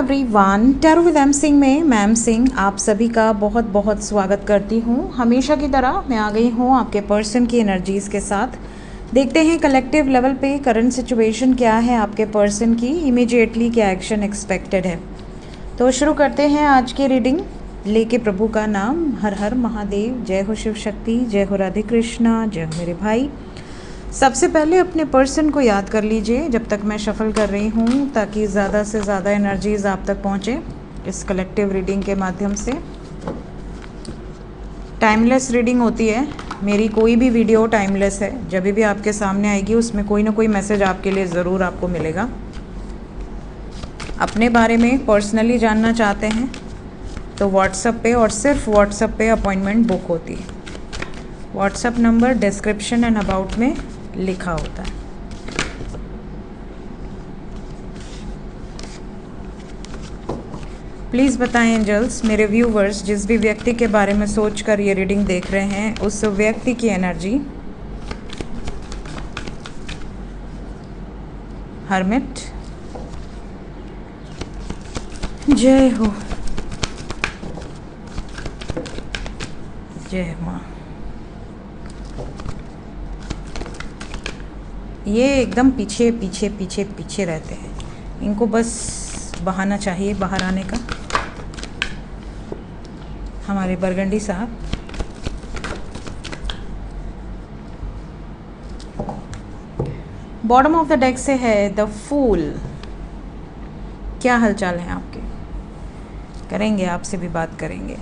Everyone, tarot with M Singh में ma'am Singh आप सभी का बहुत बहुत स्वागत करती हूँ। हमेशा की तरह मैं आ गई हूँ आपके पर्सन की एनर्जीज़ के साथ। देखते हैं कलेक्टिव लेवल पे करंट सिचुएशन क्या है, आपके पर्सन की इमीडिएटली क्या एक्शन एक्सपेक्टेड है। तो शुरू करते हैं आज की रीडिंग लेके प्रभु का नाम। हर हर महादेव, जय हो शिव शक्ति, जय हो राधे कृष्णा, जय हो मेरे भाई। सबसे पहले अपने पर्सन को याद कर लीजिए जब तक मैं शफल कर रही हूँ, ताकि ज़्यादा से ज़्यादा एनर्जीज़ आप तक पहुँचे इस कलेक्टिव रीडिंग के माध्यम से। टाइमलेस रीडिंग होती है, मेरी कोई भी वीडियो टाइमलेस है। जब भी आपके सामने आएगी उसमें कोई ना कोई मैसेज आपके लिए ज़रूर आपको मिलेगा। अपने बारे में पर्सनली जानना चाहते हैं तो व्हाट्सएप पे और सिर्फ व्हाट्सएप पे अपॉइंटमेंट बुक होती है। WhatsApp number description and about में लिखा होता है। प्लीज़ बताएं एंजल्स, मेरे व्यूवर्स जिस भी व्यक्ति के बारे में सोच कर ये रीडिंग देख रहे हैं उस व्यक्ति की एनर्जी। हर्मिट, जय हो, जय माँ। ये एकदम पीछे पीछे पीछे पीछे रहते हैं, इनको बस बहाना चाहिए बाहर आने का। हमारे बरगंडी साहब, बॉटम ऑफ द डेक से है द फूल। क्या हालचाल है आपके? करेंगे, आपसे भी बात करेंगे,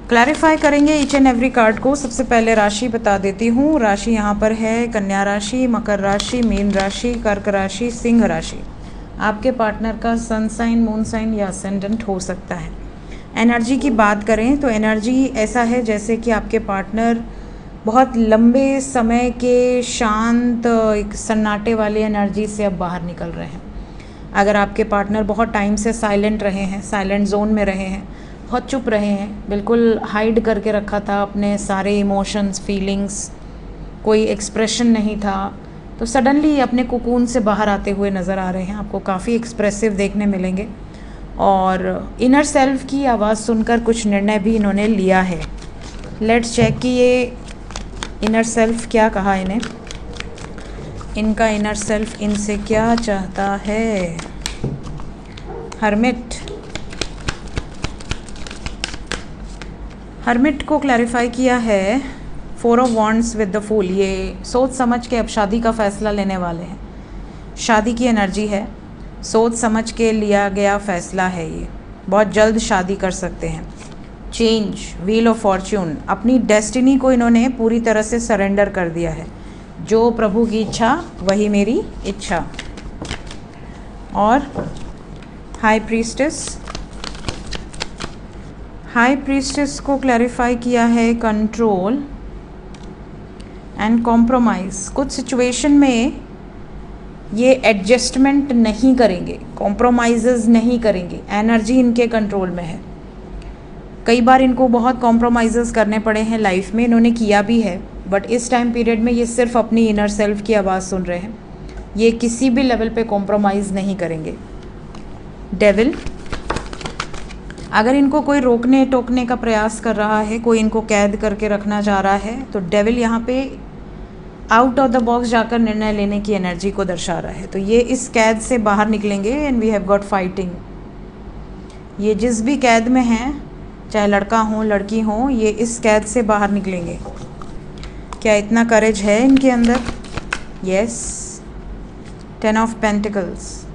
क्लैरिफाई करेंगे ईच एंड एवरी कार्ड को। सबसे पहले राशि बता देती हूँ। राशि यहाँ पर है कन्या राशि, मकर राशि, मीन राशि, कर्क राशि, सिंह राशि। आपके पार्टनर का सन साइन, मून साइन या असेंडेंट हो सकता है। एनर्जी की बात करें तो एनर्जी ऐसा है जैसे कि आपके पार्टनर बहुत लंबे समय के शांत एक सन्नाटे वाली एनर्जी से अब बाहर निकल रहे हैं। अगर आपके पार्टनर बहुत टाइम से साइलेंट रहे हैं, साइलेंट जोन में रहे हैं, बहुत चुप रहे हैं, बिल्कुल हाइड करके रखा था अपने सारे इमोशंस, फीलिंग्स, कोई एक्सप्रेशन नहीं था, तो सडनली अपने कोकून से बाहर आते हुए नज़र आ रहे हैं। आपको काफ़ी एक्सप्रेसिव देखने मिलेंगे और इनर सेल्फ की आवाज़ सुनकर कुछ निर्णय भी इन्होंने लिया है। लेट्स चेक कि ये इनर सेल्फ क्या कहा इन्हें, इनका इनर सेल्फ इनसे क्या चाहता है। हर्मिट, हर्मिट को क्लैरिफाई किया है 4 of wands with the fool. ये सोच समझ के अब शादी का फ़ैसला लेने वाले हैं। शादी की एनर्जी है, सोच समझ के लिया गया फ़ैसला है। ये बहुत जल्द शादी कर सकते हैं। चेंज, व्हील ऑफ फॉर्च्यून, अपनी डेस्टिनी को इन्होंने पूरी तरह से सरेंडर कर दिया है। जो प्रभु की इच्छा वही मेरी इच्छा। और हाई प्रीस्टेस, हाई प्रीस्टेस को क्लैरिफाई किया है कंट्रोल एंड कॉम्प्रोमाइज़। कुछ सिचुएशन में ये एडजस्टमेंट नहीं करेंगे, कॉम्प्रोमाइज़ नहीं करेंगे, एनर्जी इनके कंट्रोल में है। कई बार इनको बहुत कॉम्प्रोमाइज़ करने पड़े हैं लाइफ में, इन्होंने किया भी है, बट इस टाइम पीरियड में ये सिर्फ अपनी इनर सेल्फ की आवाज़ सुन रहे हैं। ये किसी भी लेवल पे कॉम्प्रोमाइज़ नहीं करेंगे। डेविल, अगर इनको कोई रोकने टोकने का प्रयास कर रहा है, कोई इनको कैद करके रखना चाह रहा है, तो डेविल यहाँ पे आउट ऑफ द बॉक्स जाकर निर्णय लेने की एनर्जी को दर्शा रहा है। तो ये इस कैद से बाहर निकलेंगे and we have got fighting. ये जिस भी कैद में हैं, चाहे लड़का हो लड़की हो, ये इस कैद से बाहर निकलेंगे। क्या इतना करेज है इनके अंदर? यस। 10 ऑफ पेंटिकल्स,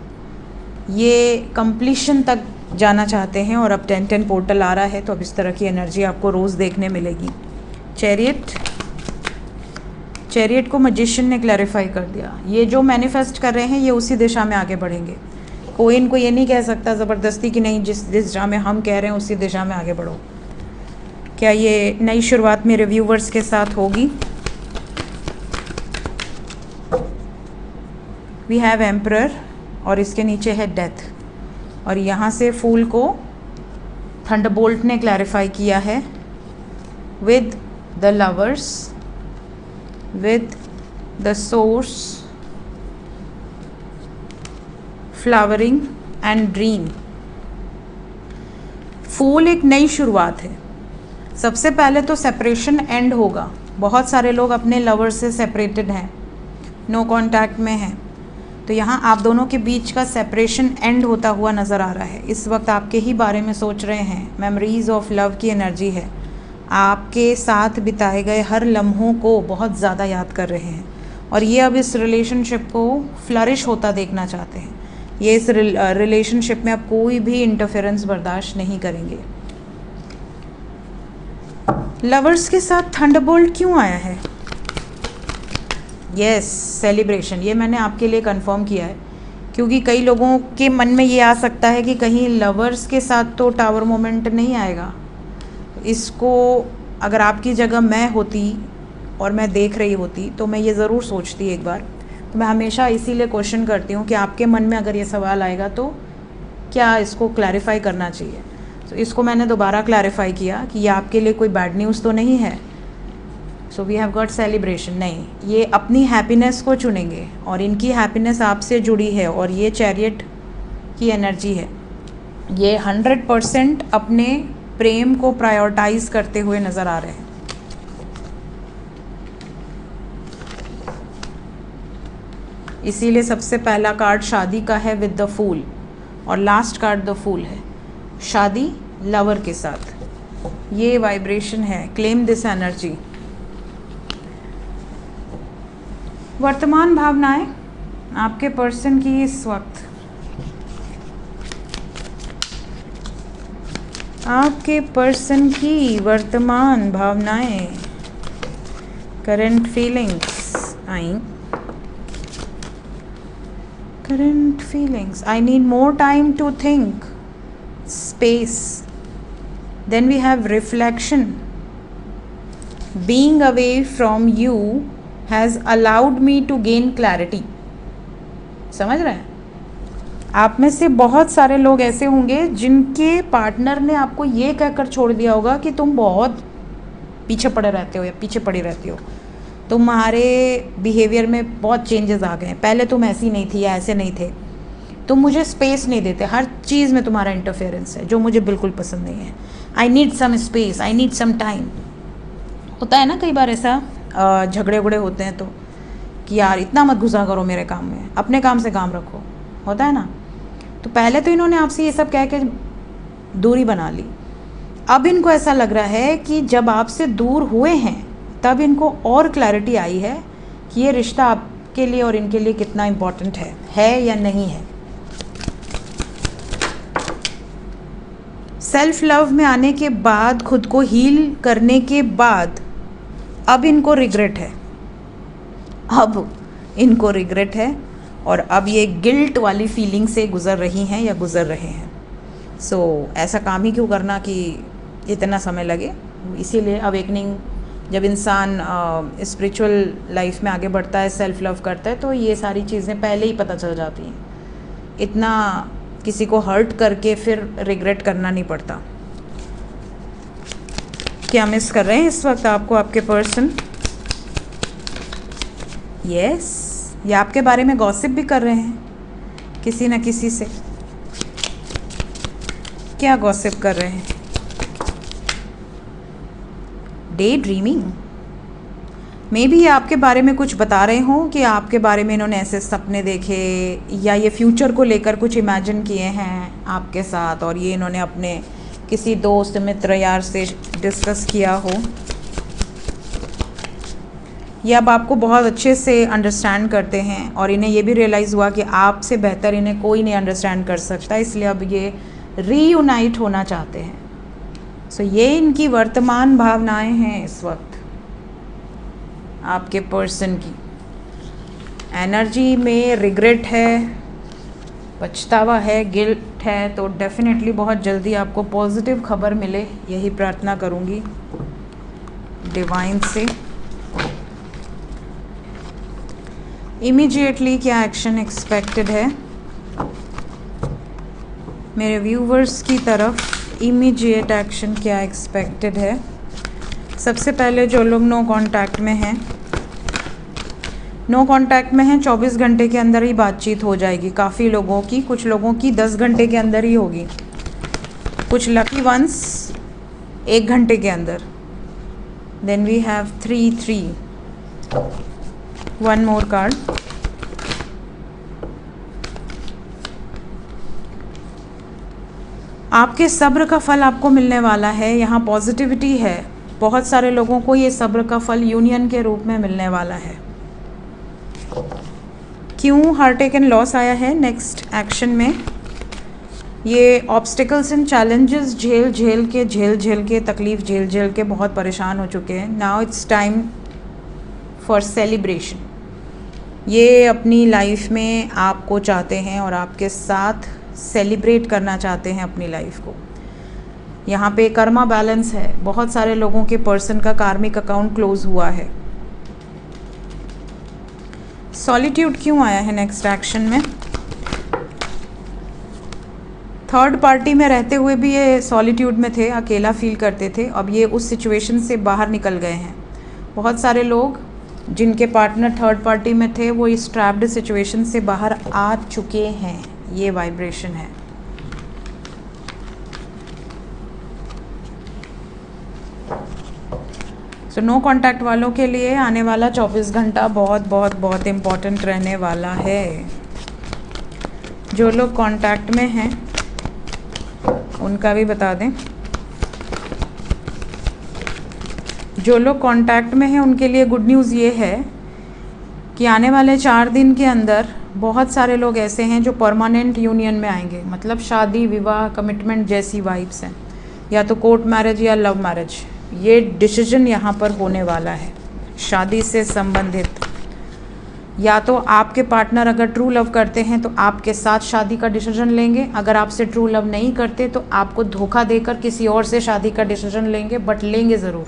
ये कंप्लीशन तक जाना चाहते हैं और अब 10-10 पोर्टल आ रहा है, तो अब इस तरह की एनर्जी आपको रोज़ देखने मिलेगी। चैरियट, चैरियट को मैजिशियन ने क्लैरिफाई कर दिया। ये जो मैनिफेस्ट कर रहे हैं ये उसी दिशा में आगे बढ़ेंगे। कोई इनको ये नहीं कह सकता ज़बरदस्ती कि नहीं, जिस दिशा में हम कह रहे हैं उसी दिशा में आगे बढ़ो। क्या ये नई शुरुआत मेरे व्यूवर्स के साथ होगी? वी हैव एम्परर और इसके नीचे है डेथ, और यहाँ से फूल को थंडरबोल्ट ने क्लैरिफाई किया है with the lovers, with the source, flowering and dream. फूल एक नई शुरुआत है। सबसे पहले तो सेपरेशन एंड होगा। बहुत सारे लोग अपने लवर से सेपरेटेड हैं, नो कांटेक्ट में हैं, तो यहाँ आप दोनों के बीच का सेपरेशन एंड होता हुआ नज़र आ रहा है। इस वक्त आपके ही बारे में सोच रहे हैं। मेमोरीज़ ऑफ लव की एनर्जी है। आपके साथ बिताए गए हर लम्हों को बहुत ज़्यादा याद कर रहे हैं और ये अब इस रिलेशनशिप को फ्लरिश होता देखना चाहते हैं। ये इस रिलेशनशिप में अब कोई भी इंटरफेरेंस बर्दाश्त नहीं करेंगे। लवर्स के साथ थंडरबोल्ट क्यों आया है? Yes, celebration. ये मैंने आपके लिए कंफर्म किया है क्योंकि कई लोगों के मन में ये आ सकता है कि कहीं लवर्स के साथ तो टावर मोमेंट नहीं आएगा। इसको अगर आपकी जगह मैं होती और मैं देख रही होती तो मैं ये ज़रूर सोचती एक बार। तो मैं हमेशा इसीलिए क्वेश्चन करती हूँ कि आपके मन में अगर ये सवाल आएगा तो क्या इसको क्लैरिफाई करना चाहिए। तो इसको मैंने दोबारा क्लैरिफाई किया कि ये आपके लिए कोई बैड न्यूज़ तो नहीं है। So we have got celebration. नहीं, ये अपनी हैप्पीनेस को चुनेंगे और इनकी हैप्पीनेस आपसे जुड़ी है और ये चैरियट की एनर्जी है। ये 100% अपने प्रेम को प्रायोरिटाइज करते हुए नज़र आ रहे हैं। इसीलिए सबसे पहला कार्ड शादी का है विद द फूल और लास्ट कार्ड द फूल है। शादी लवर के साथ ये वाइब्रेशन है। Claim this energy. वर्तमान भावनाएं आपके पर्सन की इस वक्त, आपके पर्सन की वर्तमान भावनाएं, current feelings I. Current feelings, I need more time to think, space. Then we have reflection. Being away from you has allowed me to gain clarity. समझ रहे हैं? आप में से बहुत सारे लोग ऐसे होंगे जिनके पार्टनर ने आपको ये कहकर छोड़ दिया होगा कि तुम बहुत पीछे पड़े रहते हो या पीछे पड़ी रहती हो, तुम्हारे बिहेवियर में बहुत चेंजेस आ गए हैं, पहले तुम ऐसी नहीं थी या ऐसे नहीं थे, तुम मुझे स्पेस नहीं देते, हर चीज़ में तुम्हारा इंटरफेरेंस है जो मुझे बिल्कुल पसंद नहीं है। I need some space, I need some time. होता है ना कई बार ऐसा, झगड़े उगड़े होते हैं तो कि यार इतना मत घुसा करो मेरे काम में, अपने काम से काम रखो, होता है ना। तो पहले तो इन्होंने आपसे ये सब कह के दूरी बना ली। अब इनको ऐसा लग रहा है कि जब आपसे दूर हुए हैं तब इनको और क्लैरिटी आई है कि ये रिश्ता आपके लिए और इनके लिए कितना इम्पोर्टेंट है या नहीं है। सेल्फ लव में आने के बाद, खुद को हील करने के बाद अब इनको रिग्रेट है। अब इनको रिग्रेट है और अब ये गिल्ट वाली फीलिंग से गुज़र रही हैं या गुज़र रहे हैं। सो ऐसा काम ही क्यों करना कि इतना समय लगे। इसीलिए अवेकनिंग, जब इंसान स्पिरिचुअल लाइफ में आगे बढ़ता है, सेल्फ लव करता है, तो ये सारी चीज़ें पहले ही पता चल जाती हैं। इतना किसी को हर्ट करके फिर रिग्रेट करना नहीं पड़ता। क्या मिस कर रहे हैं इस वक्त आपको आपके पर्सन? यस, ये आपके बारे में गॉसिप भी कर रहे हैं किसी न किसी से। क्या गॉसिप कर रहे हैं? Day dreaming. मे बी आपके बारे में कुछ बता रहे हों कि आपके बारे में इन्होंने ऐसे सपने देखे या ये फ्यूचर को लेकर कुछ इमेजिन किए हैं आपके साथ और ये इन्होंने अपने किसी दोस्त, मित्र, यार से डिस्कस किया हो। ये अब आपको बहुत अच्छे से अंडरस्टैंड करते हैं और इन्हें ये भी रियलाइज़ हुआ कि आपसे बेहतर इन्हें कोई नहीं अंडरस्टैंड कर सकता, इसलिए अब ये रीयूनाइट होना चाहते हैं। सो ये इनकी वर्तमान भावनाएं हैं इस वक्त आपके पर्सन की। एनर्जी में रिग्रेट है, पछतावा है, गिल्ट है, तो डेफिनेटली बहुत जल्दी आपको पॉजिटिव खबर मिले, यही प्रार्थना करूँगी डिवाइन से। इमीडिएटली क्या एक्शन एक्सपेक्टेड है मेरे व्यूवर्स की तरफ? इमीडिएट एक्शन क्या एक्सपेक्टेड है? सबसे पहले जो लोग नो कांटेक्ट में हैं, नो कांटेक्ट में हैं, 24 घंटे के अंदर ही बातचीत हो जाएगी काफ़ी लोगों की, कुछ लोगों की 10 घंटे के अंदर ही होगी, कुछ लकी वंस 1 घंटे के अंदर। Then we have 3-3, one more card. आपके सब्र का फल आपको मिलने वाला है, यहाँ पॉजिटिविटी है। बहुत सारे लोगों को ये सब्र का फल यूनियन के रूप में मिलने वाला है। क्यों हार्ट एंड लॉस आया है नेक्स्ट एक्शन में? ये ऑब्स्टिकल्स एंड चैलेंजेस झेल के तकलीफ झेल के बहुत परेशान हो चुके हैं। Now it's time for celebration. ये अपनी लाइफ में आपको चाहते हैं और आपके साथ सेलिब्रेट करना चाहते हैं अपनी लाइफ को। यहाँ पे कर्मा बैलेंस है, बहुत सारे लोगों के पर्सन का कार्मिक अकाउंट क्लोज हुआ है। सॉलिट्यूड क्यों आया है नेक्स्ट एक्शन में? थर्ड पार्टी में रहते हुए भी ये सॉलिट्यूड में थे, अकेला फील करते थे। अब ये उस सिचुएशन से बाहर निकल गए हैं। बहुत सारे लोग जिनके पार्टनर थर्ड पार्टी में थे वो इस ट्रैप्ड सिचुएशन से बाहर आ चुके हैं। ये वाइब्रेशन है। सो नो कांटेक्ट वालों के लिए आने वाला 24 घंटा बहुत बहुत बहुत इम्पोर्टेंट रहने वाला है। जो लोग कांटेक्ट में हैं उनका भी बता दें। जो लोग कांटेक्ट में हैं उनके लिए गुड न्यूज़ ये है कि आने वाले 4 दिन के अंदर बहुत सारे लोग ऐसे हैं जो परमानेंट यूनियन में आएंगे। मतलब शादी, विवाह, कमिटमेंट जैसी वाइब्स हैं, या तो कोर्ट मैरिज या लव मैरिज। ये डिसीजन यहाँ पर होने वाला है शादी से संबंधित। या तो आपके पार्टनर अगर ट्रू लव करते हैं तो आपके साथ शादी का डिसीजन लेंगे, अगर आपसे ट्रू लव नहीं करते तो आपको धोखा देकर किसी और से शादी का डिसीजन लेंगे, बट लेंगे ज़रूर।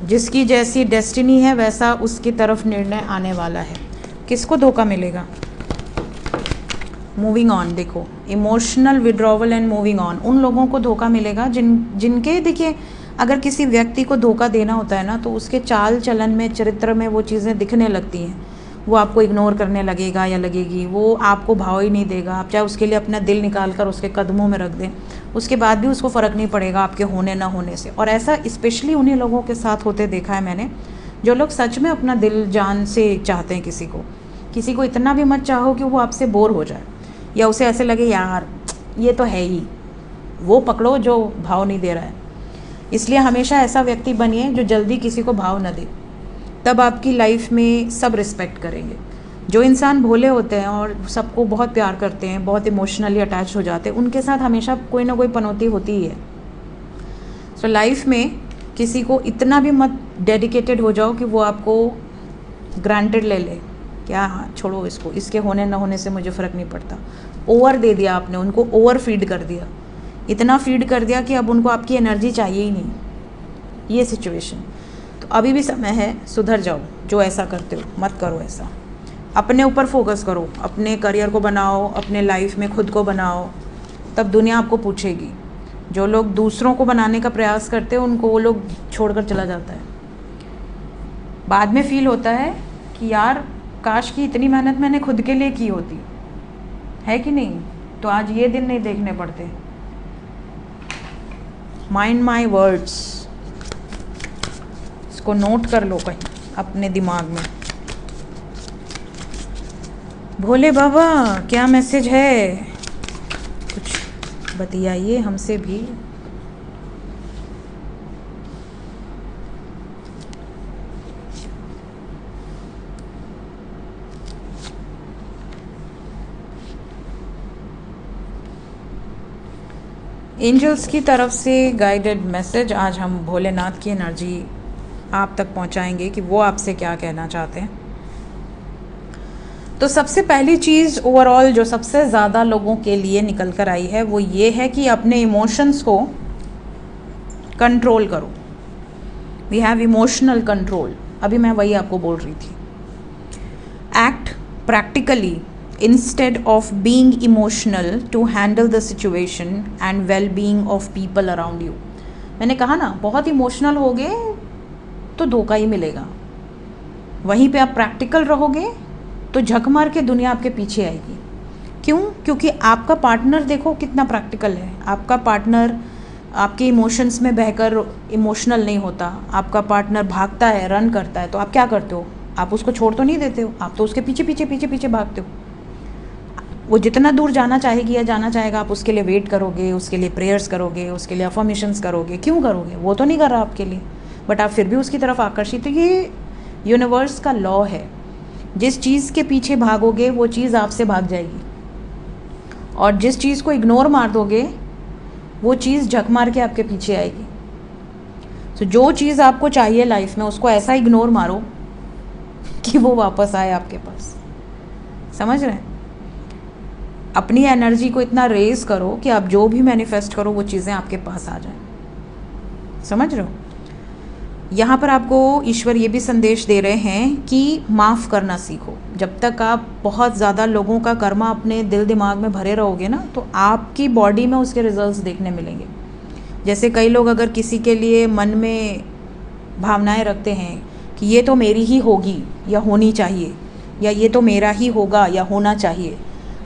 जिसकी जैसी डेस्टिनी है वैसा उसकी तरफ निर्णय आने वाला है। किसको धोखा मिलेगा? Moving on. देखो, emotional withdrawal and moving on. उन लोगों को धोखा मिलेगा जिनके, देखिए, अगर किसी व्यक्ति को धोखा देना होता है ना तो उसके चाल चलन में, चरित्र में वो चीज़ें दिखने लगती हैं। वो आपको इग्नोर करने लगेगा या लगेगी, वो आपको भाव ही नहीं देगा। आप चाहे उसके लिए अपना दिल निकाल कर उसके कदमों में रख दें, उसके बाद भी उसको फ़र्क नहीं पड़ेगा आपके होने ना होने से। और ऐसा स्पेशली उन्हीं लोगों के साथ होते देखा है मैंने, जो लोग सच में अपना दिल जान से चाहते हैं किसी को। किसी को इतना भी मत चाहो कि वो आपसे बोर हो जाए या उसे ऐसे लगे यार ये तो है ही, वो पकड़ो जो भाव नहीं दे रहा है। इसलिए हमेशा ऐसा व्यक्ति बनिए जो जल्दी किसी को भाव न दे, तब आपकी लाइफ में सब रिस्पेक्ट करेंगे। जो इंसान भोले होते हैं और सबको बहुत प्यार करते हैं, बहुत इमोशनली अटैच हो जाते हैं, उनके साथ हमेशा कोई ना कोई पनौती होती ही है। सो लाइफ में किसी को इतना भी मत डेडिकेटेड हो जाओ कि वो आपको ग्रांटेड ले ले, क्या हाँ छोड़ो इसको, इसके होने ना होने से मुझे फ़र्क नहीं पड़ता। ओवर दे दिया आपने, उनको ओवर फीड कर दिया, इतना फीड कर दिया कि अब उनको आपकी एनर्जी चाहिए ही नहीं। ये सिचुएशन। तो अभी भी समय है, सुधर जाओ। जो ऐसा करते हो मत करो ऐसा। अपने ऊपर फोकस करो, अपने करियर को बनाओ, अपने लाइफ में खुद को बनाओ, तब दुनिया आपको पूछेगी। जो लोग दूसरों को बनाने का प्रयास करते हैं उनको वो लोग छोड़कर चला जाता है। बाद में फील होता है कि यार काश की इतनी मेहनत मैंने खुद के लिए की होती, है कि नहीं? तो आज ये दिन नहीं देखने पड़ते। माइंड माई वर्ड्स, इसको नोट कर लो कहीं अपने दिमाग में। भोले बाबा क्या मैसेज है? कुछ बतियाइए हमसे भी। एंजल्स की तरफ से गाइडेड मैसेज आज हम भोलेनाथ की एनर्जी आप तक पहुंचाएंगे कि वो आपसे क्या कहना चाहते हैं। तो सबसे पहली चीज़ ओवरऑल जो सबसे ज़्यादा लोगों के लिए निकल कर आई है वो ये है कि अपने इमोशंस को कंट्रोल करो। We have emotional control. अभी मैं वही आपको बोल रही थी। Act practically instead of being emotional to handle the situation and well-being of people around you। मैंने कहा ना, बहुत इमोशनल हो गए तो धोखा ही मिलेगा। वहीं पे आप प्रैक्टिकल रहोगे तो झक मार के दुनिया आपके पीछे आएगी। क्यों? क्योंकि आपका पार्टनर देखो कितना प्रैक्टिकल है। आपका पार्टनर आपके इमोशंस में बहकर इमोशनल नहीं होता। आपका पार्टनर भागता है, रन करता है, तो आप क्या करते हो? आप उसको छोड़ तो नहीं देते हो, आप तो उसके पीछे पीछे पीछे पीछे भागते हो। वो जितना दूर जाना चाहेगी या जाना चाहेगा, आप उसके लिए वेट करोगे, उसके लिए प्रेयर्स करोगे, उसके लिए अफर्मेशंस करोगे। क्यों करोगे? वो तो नहीं कर रहा आपके लिए, बट आप फिर भी उसकी तरफ आकर्षित। तो ये यूनिवर्स का लॉ है। जिस चीज़ के पीछे भागोगे वो चीज़ आपसे भाग जाएगी, और जिस चीज़ को इग्नोर मार दोगे वो चीज़ झक मार के आपके पीछे आएगी। तो जो चीज़ आपको चाहिए लाइफ में, उसको ऐसा इग्नोर मारो कि वो वापस आए आपके पास। समझ रहे हैं? अपनी एनर्जी को इतना रेज करो कि आप जो भी मैनिफेस्ट करो वो चीज़ें आपके पास आ जाएं। समझ रहे हो? यहाँ पर आपको ईश्वर ये भी संदेश दे रहे हैं कि माफ़ करना सीखो। जब तक आप बहुत ज़्यादा लोगों का कर्मा अपने दिल दिमाग में भरे रहोगे ना, तो आपकी बॉडी में उसके रिजल्ट्स देखने मिलेंगे। जैसे कई लोग अगर किसी के लिए मन में भावनाएं रखते हैं कि ये तो मेरी ही होगी या होनी चाहिए, या ये तो मेरा ही होगा या होना चाहिए,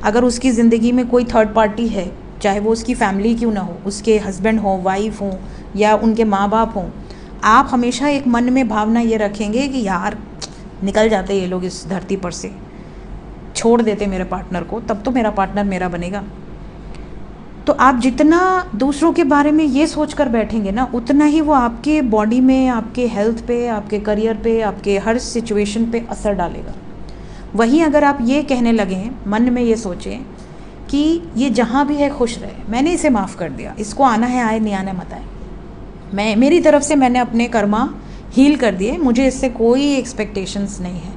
अगर उसकी ज़िंदगी में कोई थर्ड पार्टी है, चाहे वो उसकी फैमिली क्यों ना हो, उसके हस्बैंड हो, वाइफ हो, या उनके माँ बाप हों, आप हमेशा एक मन में भावना ये रखेंगे कि यार निकल जाते ये लोग इस धरती पर से, छोड़ देते मेरे पार्टनर को, तब तो मेरा पार्टनर मेरा बनेगा। तो आप जितना दूसरों के बारे में ये सोच कर बैठेंगे ना, उतना ही वो आपके बॉडी में, आपके हेल्थ पे, आपके करियर पे, आपके हर सिचुएशन पे असर डालेगा। वहीं अगर आप ये कहने लगें, मन में ये सोचें कि ये जहाँ भी है खुश रहे, मैंने इसे माफ़ कर दिया, इसको आना है आए, नहीं आना मत आए, मैं मेरी तरफ से मैंने अपने कर्मा हील कर दिए, मुझे इससे कोई एक्सपेक्टेशंस नहीं है।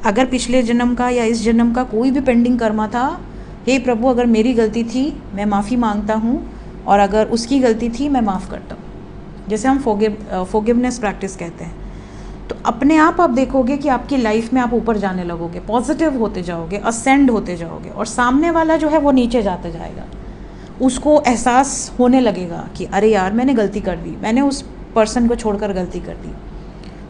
अगर पिछले जन्म का या इस जन्म का कोई भी पेंडिंग कर्मा था, हे प्रभु अगर मेरी गलती थी मैं माफ़ी मांगता हूँ, और अगर उसकी गलती थी मैं माफ़ करता हूँ। जैसे हम फोगिवनेस प्रैक्टिस कहते हैं। तो अपने आप देखोगे कि आपकी लाइफ में आप ऊपर जाने लगोगे, पॉजिटिव होते जाओगे, असेंड होते जाओगे, और सामने वाला जो है वो नीचे जाता जाएगा। उसको एहसास होने लगेगा कि अरे यार मैंने गलती कर दी, मैंने उस पर्सन को छोड़कर गलती कर दी।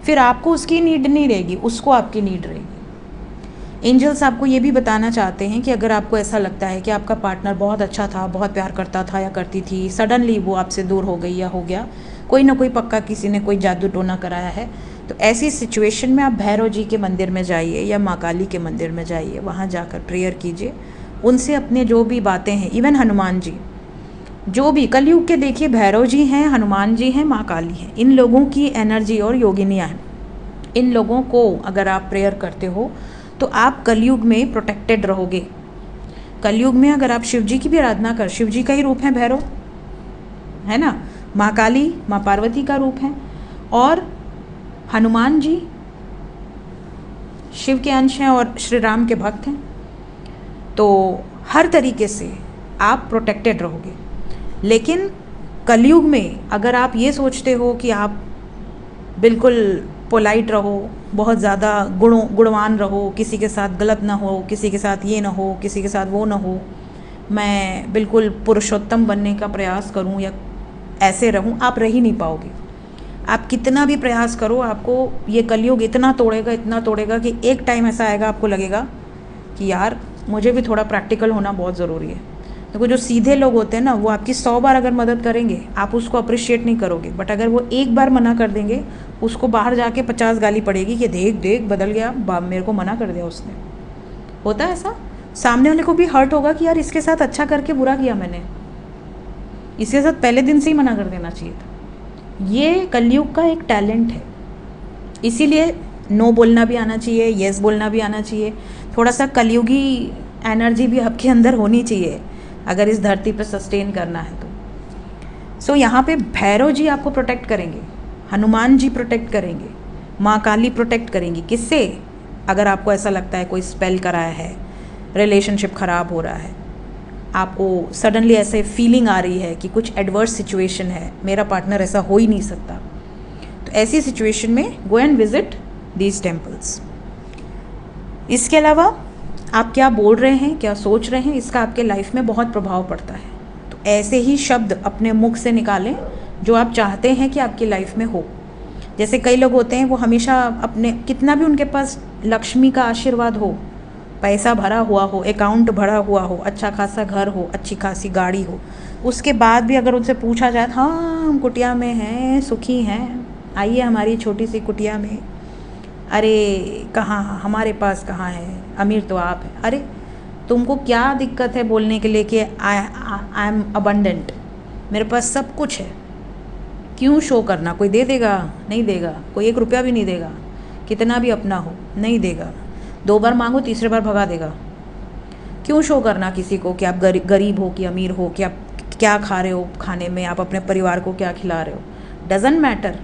फिर आपको उसकी नीड नहीं रहेगी, उसको आपकी नीड रहेगी। एंजल्स आपको ये भी बताना चाहते हैं कि अगर आपको ऐसा लगता है कि आपका पार्टनर बहुत अच्छा था, बहुत प्यार करता था या करती थी, सडनली वो आपसे दूर हो गई या हो गया, कोई ना कोई पक्का किसी ने कोई जादू टोना कराया है, तो ऐसी सिचुएशन में आप भैरव जी के मंदिर में जाइए या माँ काली के मंदिर में जाइए, वहाँ जाकर प्रेयर कीजिए, उनसे अपने जो भी बातें हैं, इवन हनुमान जी, जो भी कलयुग के देखिए भैरव जी हैं, हनुमान जी हैं, माँ काली हैं, इन लोगों की एनर्जी और योगिनियाँ हैं। इन लोगों को अगर आप प्रेयर करते हो तो आप कलयुग में प्रोटेक्टेड रहोगे। कलयुग में अगर आप शिव जी की भी आराधना कर, शिव जी का ही रूप है भैरव, है ना, माँ काली माँ पार्वती का रूप है, और हनुमान जी शिव के अंश हैं और श्री राम के भक्त हैं। तो हर तरीके से आप प्रोटेक्टेड रहोगे। लेकिन कलयुग में अगर आप ये सोचते हो कि आप बिल्कुल पोलाइट रहो, बहुत ज़्यादा गुणवान रहो, किसी के साथ गलत ना हो, किसी के साथ ये ना हो, किसी के साथ वो ना हो, मैं बिल्कुल पुरुषोत्तम बनने का प्रयास करूं या ऐसे रहूं, आप रह ही नहीं पाओगे। आप कितना भी प्रयास करो, आपको ये कलयुग इतना तोड़ेगा कि एक टाइम ऐसा आएगा आपको लगेगा कि यार मुझे भी थोड़ा प्रैक्टिकल होना बहुत ज़रूरी है। देखो जो सीधे लोग होते हैं ना, वो आपकी 100 बार अगर मदद करेंगे आप उसको अप्रिशिएट नहीं करोगे, बट अगर वो एक बार मना कर देंगे, उसको बाहर जाके 50 गाली पड़ेगी कि देख देख बदल गया, मेरे को मना कर दिया उसने। होता है ऐसा, सामने वाले को भी हर्ट होगा कि यार इसके साथ अच्छा करके बुरा किया मैंने, इसके साथ पहले दिन से ही मना कर देना चाहिए था। ये कलयुग का एक टैलेंट है, इसीलिए नो बोलना भी आना चाहिए, येस बोलना भी आना चाहिए, थोड़ा सा कलयुगी एनर्जी भी आपके अंदर होनी चाहिए अगर इस धरती पर सस्टेन करना है तो। सो यहाँ पे भैरव जी आपको प्रोटेक्ट करेंगे, हनुमान जी प्रोटेक्ट करेंगे, माँ काली प्रोटेक्ट करेंगी। किससे? अगर आपको ऐसा लगता है कोई स्पेल कराया है, रिलेशनशिप ख़राब हो रहा है, आपको सडनली ऐसे फीलिंग आ रही है कि कुछ एडवर्स सिचुएशन है, मेरा पार्टनर ऐसा हो ही नहीं सकता, तो ऐसी सिचुएशन में go and visit these temples. इसके अलावा आप क्या बोल रहे हैं, क्या सोच रहे हैं, इसका आपके लाइफ में बहुत प्रभाव पड़ता है। तो ऐसे ही शब्द अपने मुख से निकालें जो आप चाहते हैं कि आपकी लाइफ में हो। जैसे कई लोग होते हैं वो हमेशा अपने, कितना भी उनके पास लक्ष्मी का आशीर्वाद हो, पैसा भरा हुआ हो, अकाउंट भरा हुआ हो, अच्छा खासा घर हो, अच्छी खासी गाड़ी हो, उसके बाद भी अगर उनसे पूछा जाए, हाँ हम कुटिया में हैं, सुखी हैं, आइए हमारी छोटी सी कुटिया में, अरे कहाँ हमारे पास कहाँ है, अमीर तो आप हैं। अरे तुमको क्या दिक्कत है बोलने के लिए कि आई एम अबंडेंट, मेरे पास सब कुछ है, क्यों शो करना? कोई दे देगा? नहीं देगा। कोई 1 रुपया भी नहीं देगा, कितना भी अपना हो नहीं देगा। 2 बार मांगो, तीसरे बार भगा देगा। क्यों शो करना किसी को कि आप गरीब हो कि अमीर हो, कि आप क्या खा रहे हो खाने में, आप अपने परिवार को क्या खिला रहे हो, डजेंट मैटर।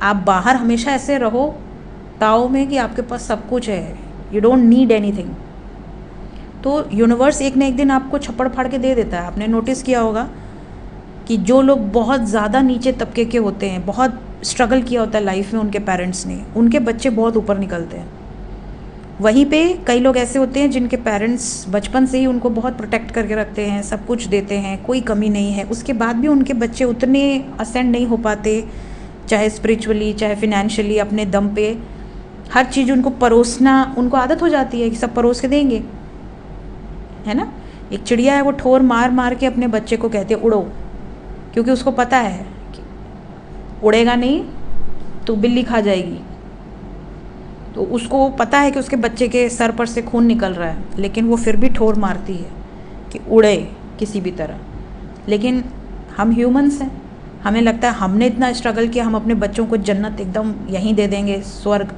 आप बाहर हमेशा ऐसे रहो ताओ में कि आपके पास सब कुछ है, यू डोंट नीड एनीथिंग। तो यूनिवर्स एक न एक दिन आपको छप्पड़ फाड़ के दे देता है। आपने नोटिस किया होगा कि जो लोग बहुत ज़्यादा नीचे तबके के होते हैं, बहुत स्ट्रगल किया होता है लाइफ में उनके पेरेंट्स ने, उनके बच्चे बहुत ऊपर निकलते हैं। वहीं पे कई लोग ऐसे होते हैं जिनके पेरेंट्स बचपन से ही उनको बहुत प्रोटेक्ट करके रखते हैं, सब कुछ देते हैं, कोई कमी नहीं है, उसके बाद भी उनके बच्चे उतने असेंड नहीं हो पाते, चाहे स्पिरिचुअली चाहे फिनेंशियली, अपने दम पे हर चीज़ उनको परोसना, उनको आदत हो जाती है कि सब परोस के देंगे, है ना। एक चिड़िया है, वो ठोर मार मार के अपने बच्चे को कहती है उड़ो, क्योंकि उसको पता है कि उड़ेगा नहीं तो बिल्ली खा जाएगी। तो उसको पता है कि उसके बच्चे के सर पर से खून निकल रहा है, लेकिन वो फिर भी ठोर मारती है कि उड़े किसी भी तरह। लेकिन हम ह्यूमंस हैं, हमें लगता है हमने इतना स्ट्रगल किया, हम अपने बच्चों को जन्नत एकदम यहीं दे देंगे, स्वर्ग,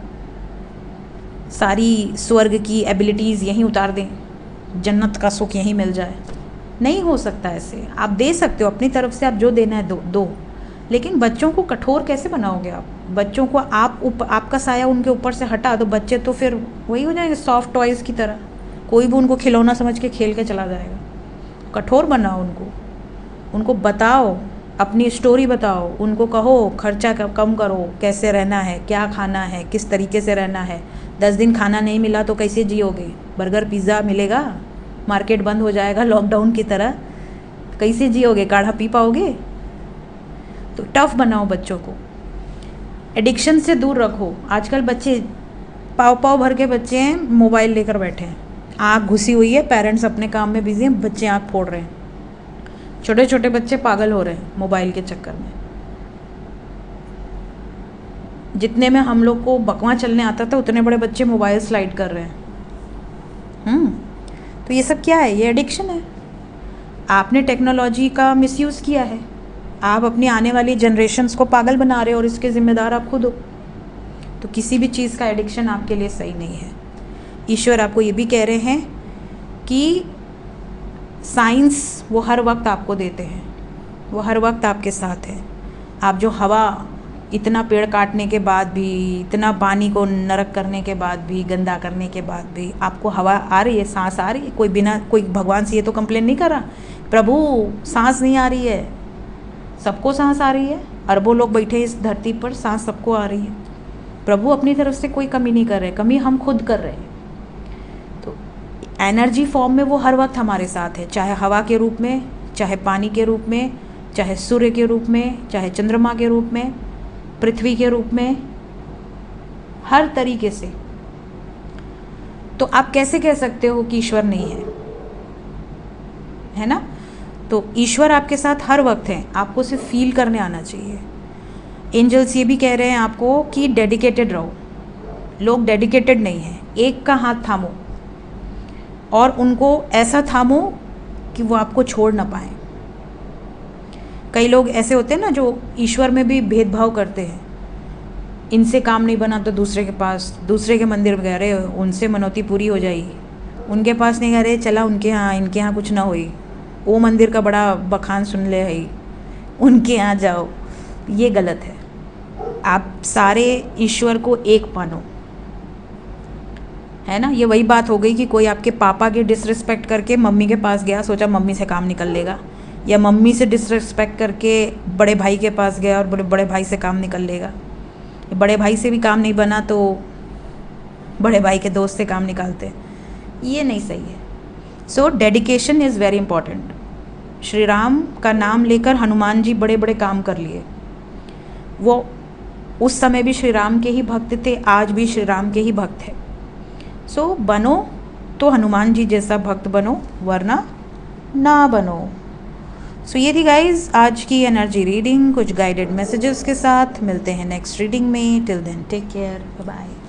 सारी स्वर्ग की एबिलिटीज़ यहीं उतार दें, जन्नत का सुख यहीं मिल जाए। नहीं हो सकता ऐसे। आप दे सकते हो अपनी तरफ से, आप जो देना है दो, लेकिन बच्चों को कठोर कैसे बनाओगे आप? बच्चों को आपका साया उनके ऊपर से हटा दो, बच्चे तो फिर वही हो जाएंगे सॉफ्ट टॉयज़ की तरह, कोई भी उनको खिलौना समझ के खेल के चला जाएगा। कठोर बनाओ उनको बताओ, अपनी स्टोरी बताओ, उनको कहो खर्चा कम करो, कैसे रहना है, क्या खाना है, किस तरीके से रहना है। 10 दिन खाना नहीं मिला तो कैसे जियोगे? बर्गर पिज़्ज़ा मिलेगा, मार्केट बंद हो जाएगा लॉकडाउन की तरह, कैसे जियोगे? काढ़ा पी पाओगे? तो टफ बनाओ बच्चों को, एडिक्शन से दूर रखो। आजकल बच्चे पाव भर के बच्चे हैं, मोबाइल लेकर बैठे हैं, आँख घुसी हुई है, पेरेंट्स अपने काम में बिजी हैं, बच्चे आँख फोड़ रहे हैं, छोटे छोटे बच्चे पागल हो रहे हैं मोबाइल के चक्कर में। जितने में हम लोग को बकवां चलने आता था, उतने बड़े बच्चे मोबाइल स्लाइड कर रहे हैं। तो ये सब क्या है? ये एडिक्शन है। आपने टेक्नोलॉजी का मिसयूज़ किया है, आप अपनी आने वाली जनरेशन्स को पागल बना रहे हो, और इसके ज़िम्मेदार आप खुद हो। तो किसी भी चीज़ का एडिक्शन आपके लिए सही नहीं है। ईश्वर आपको ये भी कह रहे हैं कि साइंस वो हर वक्त आपको देते हैं, वो हर वक्त आपके साथ है। आप जो हवा, इतना पेड़ काटने के बाद भी, इतना पानी को नरक करने के बाद भी, गंदा करने के बाद भी आपको हवा आ रही है, सांस आ रही है, कोई भगवान से ये तो कंप्लेन नहीं कर रहा, प्रभु सांस नहीं आ रही है। सबको सांस आ रही है, अरबों लोग बैठे इस धरती पर, सांस सबको आ रही है। प्रभु अपनी तरफ से कोई कमी नहीं कर रहे, कमी हम खुद कर रहे हैं। तो एनर्जी फॉर्म में वो हर वक्त हमारे साथ है, चाहे हवा के रूप में, चाहे पानी के रूप में, चाहे सूर्य के रूप में, चाहे चंद्रमा के रूप में, पृथ्वी के रूप में, हर तरीके से। तो आप कैसे कह सकते हो कि ईश्वर नहीं है ना? तो ईश्वर आपके साथ हर वक्त है, आपको सिर्फ फील करने आना चाहिए। एंजल्स ये भी कह रहे हैं आपको कि डेडिकेटेड रहो। लोग डेडिकेटेड नहीं हैं। एक का हाथ थामो और उनको ऐसा थामो कि वो आपको छोड़ ना पाए। कई लोग ऐसे होते हैं ना जो ईश्वर में भी भेदभाव करते हैं, इनसे काम नहीं बना तो दूसरे के पास, दूसरे के मंदिर में गए, अरे उनसे मनौती पूरी हो जाएगी, उनके पास नहीं गए, चला उनके यहाँ, इनके यहाँ कुछ ना हुई, वो मंदिर का बड़ा बखान सुन ले है, उनके यहाँ जाओ। ये गलत है। आप सारे ईश्वर को एक मानो, है ना। ये वही बात हो गई कि कोई आपके पापा की डिसरिस्पेक्ट करके मम्मी के पास गया, सोचा मम्मी से काम निकल लेगा, या मम्मी से डिसरिस्पेक्ट करके बड़े भाई के पास गया और बड़े भाई से काम निकल लेगा। बड़े भाई से भी काम नहीं बना तो बड़े भाई के दोस्त से काम निकालते हैं, ये नहीं सही है। So dedication is very important. Shri Ram का नाम लेकर हनुमान जी बड़े बड़े काम कर लिए। वो उस समय भी श्री राम के ही भक्त थे, आज भी श्री राम के ही भक्त है। सो बनो तो हनुमान जी जैसा भक्त बनो, वरना ना बनो। सो ये थी गाइज आज की एनर्जी रीडिंग, कुछ गाइडेड मैसेजेस के साथ। मिलते हैं नेक्स्ट रीडिंग में। Till then take care, bye bye.